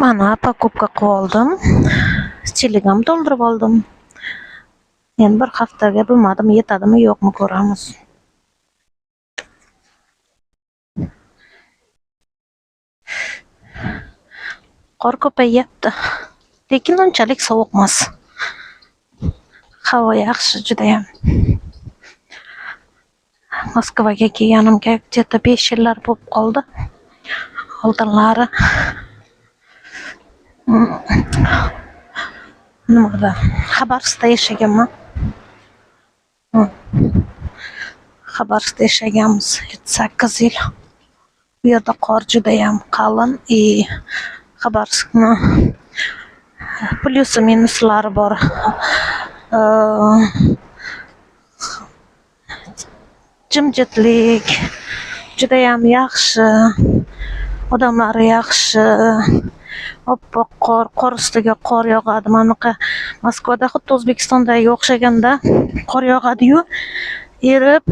Mana pakopka qilib oldim. Chiligam to'ldirib oldim. Endi bir haftaga bilmadim yetadimi yo'qmi ko'ramiz. Qor ko'payyapti. Lekin unchalik sovuq emas. Havo yaxshi juda ham. Moskvaga kelganimga где-то 5 yillar bo'lib qoldi. Oldinlari nimada Xabarovskda yashaganman. Xabarovskda yashaganmiz 8 yil. Bu yerda qor juda ham qalin. Xabarovskni plyusi minuslari bor. Jimjitlik juda ham yaxshi. Odamlari yaxshi. Oppoq qor ustiga qor yog'adi. Mana Moskvada xuddi O'zbekistondagi o'xshaganda qor yog'adi-yu, erib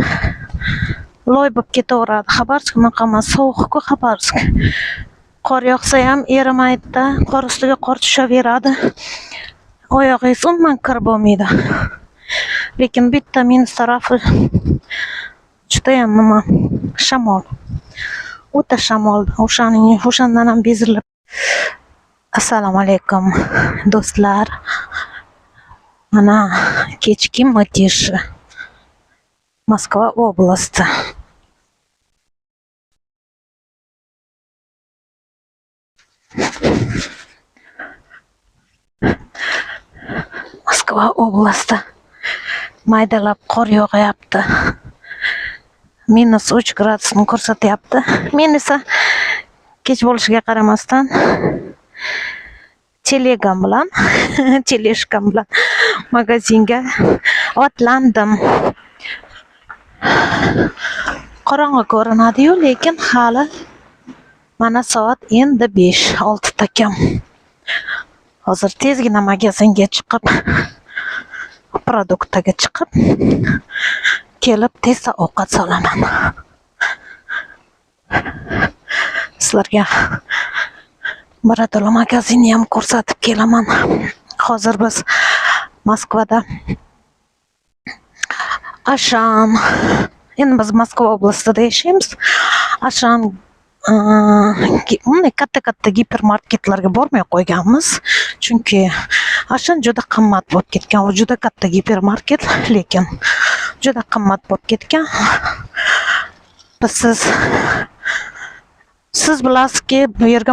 loy bo'lib ketaveradi. Xabarovsk bunaqa emas, sovuq-ku Xabarovsk. Qor yog'sa ham erimaydi, qor ustiga qor tushaveradi. Oyog'ingiz umuman kir bo'lmaydi. Lekin bitta minus tarafi juda ham nima? Shamol. O'ta shamol. O'shandan ham bezilib. Assalomu alaykum do'stlar. Mana kechki matishi. Moskva oblasti. Moskva oblasti. Maydalab qor yog'ayapti. -3 gradusni ko'rsatyapti. Men esa kech bo'lishiga qaramasdan teleshkam bilan magazinga otlandim. Qorong'i ko'rinadi-yu, lekin hali mana soat endi 5-6 takam. Hozir tezgina magazinga chiqib, produktga chiqib, kelib tezda ovqat solaman. Sizlarga Baratolo magazinni ham ko'rsatib kelaman. Hozir biz Moskvada Ashan, endi biz Moskva oblastida yashaymiz. Ashan katta gipermarketlarga bormay qo'yganmiz, chunki Ashan juda qimmat bo'lib ketgan. U juda katta gipermarket, lekin juda qimmat bo'lib ketgan. Siz bilasizki, bu yerga